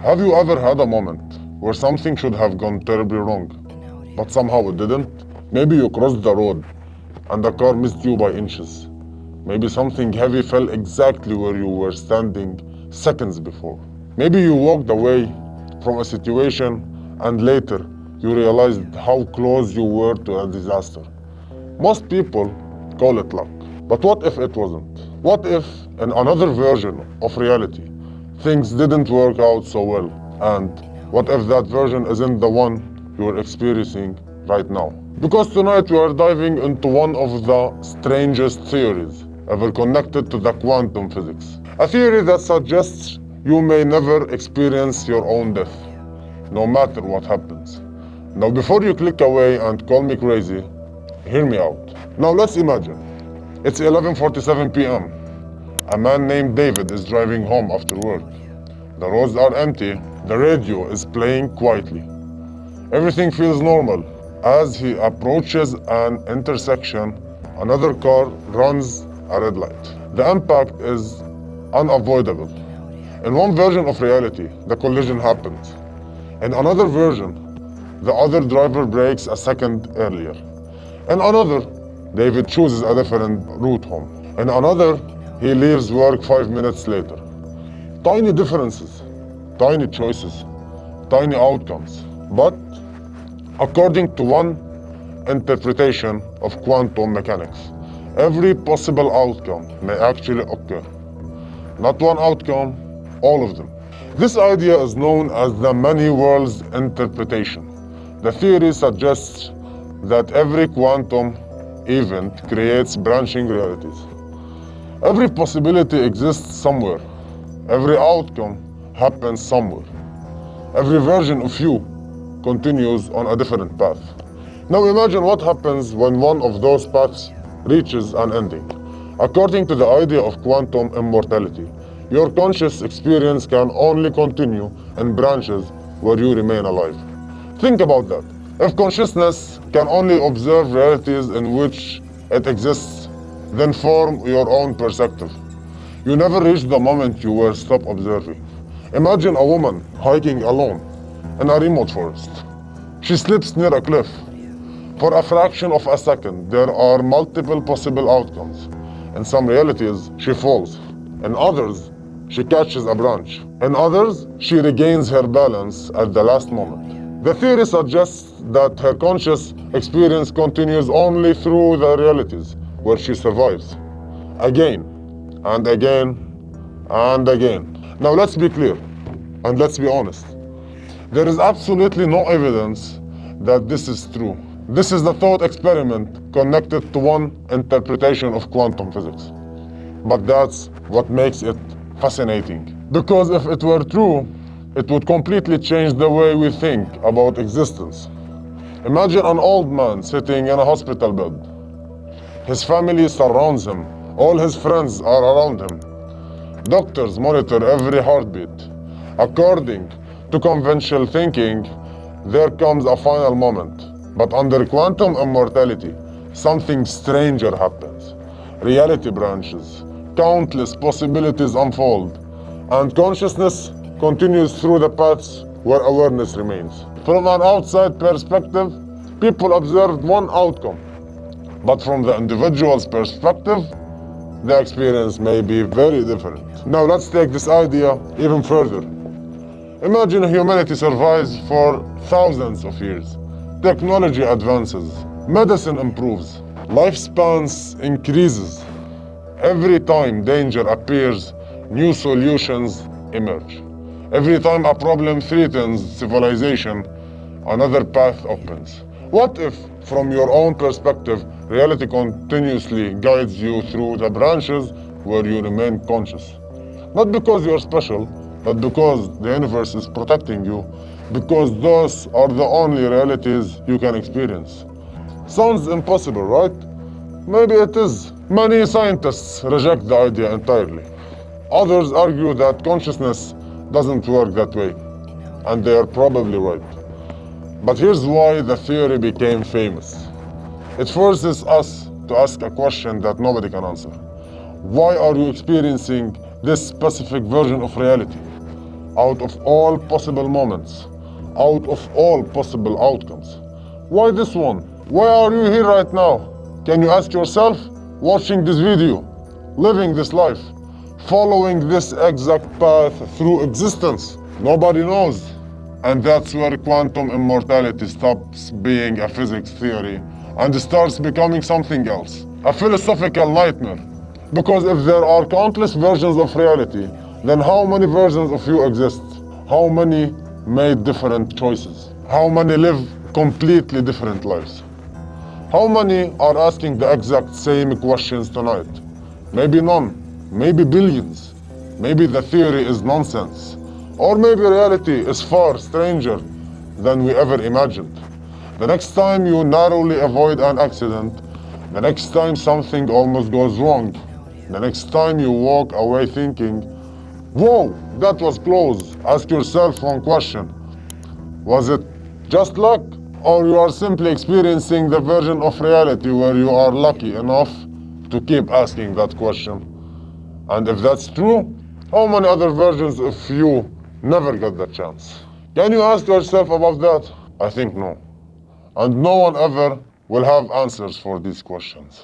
Have you ever had a moment where something should have gone terribly wrong, but somehow it didn't? Maybe you crossed the road and the car missed you by inches. Maybe something heavy fell exactly where you were standing seconds before. Maybe you walked away from a situation and later you realized how close you were to a disaster. Most people call it luck. But what if it wasn't? What if, in another version of reality, things didn't work out so well? And what if that version isn't the one you're experiencing right now? Because tonight we are diving into one of the strangest theories ever connected to the quantum physics. A theory that suggests you may never experience your own death, no matter what happens. Now, before you click away and call me crazy, hear me out. Now let's imagine. It's 11:47 p.m. A man named David is driving home after work. The roads are empty. The radio is playing quietly. Everything feels normal. As he approaches an intersection, another car runs a red light. The impact is unavoidable. In one version of reality, the collision happens. In another version, the other driver brakes a second earlier. In another, David chooses a different route home. In another, he leaves work 5 minutes later. Tiny differences, tiny choices, tiny outcomes. But according to one interpretation of quantum mechanics, every possible outcome may actually occur. Not one outcome, all of them. This idea is known as the many worlds interpretation. The theory suggests that every quantum event creates branching realities. Every possibility exists somewhere. Every outcome happens somewhere. Every version of you continues on a different path. Now imagine what happens when one of those paths reaches an ending. According to the idea of quantum immortality, your conscious experience can only continue in branches where you remain alive. Think about that. If consciousness can only observe realities in which it exists, then form your own perspective. You never reach the moment you were stop observing. Imagine a woman hiking alone in a remote forest. She slips near a cliff. For a fraction of a second, there are multiple possible outcomes. In some realities, she falls. In others, she catches a branch. In others, she regains her balance at the last moment. The theory suggests that her conscious experience continues only through the realities where she survives. Again, and again, and again. Now let's be clear, and let's be honest. There is absolutely no evidence that this is true. This is the thought experiment connected to one interpretation of quantum physics. But that's what makes it fascinating. Because if it were true, it would completely change the way we think about existence. Imagine an old man sitting in a hospital bed. His family surrounds him. All his friends are around him. Doctors monitor every heartbeat. According to conventional thinking, there comes a final moment. But under quantum immortality, something stranger happens. Reality branches, countless possibilities unfold, and consciousness continues through the paths where awareness remains. From an outside perspective, people observed one outcome. But from the individual's perspective, the experience may be very different. Now let's take this idea even further. Imagine humanity survives for thousands of years. Technology advances, medicine improves, lifespans increases. Every time danger appears, new solutions emerge. Every time a problem threatens civilization, another path opens. What if, from your own perspective, reality continuously guides you through the branches where you remain conscious? Not because you're special, but because the universe is protecting you, because those are the only realities you can experience. Sounds impossible, right? Maybe it is. Many scientists reject the idea entirely. Others argue that consciousness doesn't work that way, and they are probably right. But here's why the theory became famous. It forces us to ask a question that nobody can answer. Why are you experiencing this specific version of reality? out of all possible moments, out of all possible outcomes. Why this one? Why are you here right now? Can you ask yourself, watching this video, living this life, following this exact path through existence? Nobody knows. And that's where quantum immortality stops being a physics theory and starts becoming something else, a philosophical nightmare. Because if there are countless versions of reality, then how many versions of you exist? How many made different choices? How many live completely different lives? How many are asking the exact same questions tonight? Maybe none, maybe billions. Maybe the theory is nonsense. Or maybe reality is far stranger than we ever imagined. The next time you narrowly avoid an accident, the next time something almost goes wrong, the next time you walk away thinking, whoa, that was close, ask yourself one question. Was it just luck? Or you are simply experiencing the version of reality where you are lucky enough to keep asking that question? And if that's true, how many other versions of you never get that chance? Can you ask yourself about that? I think no. And no one ever will have answers for these questions.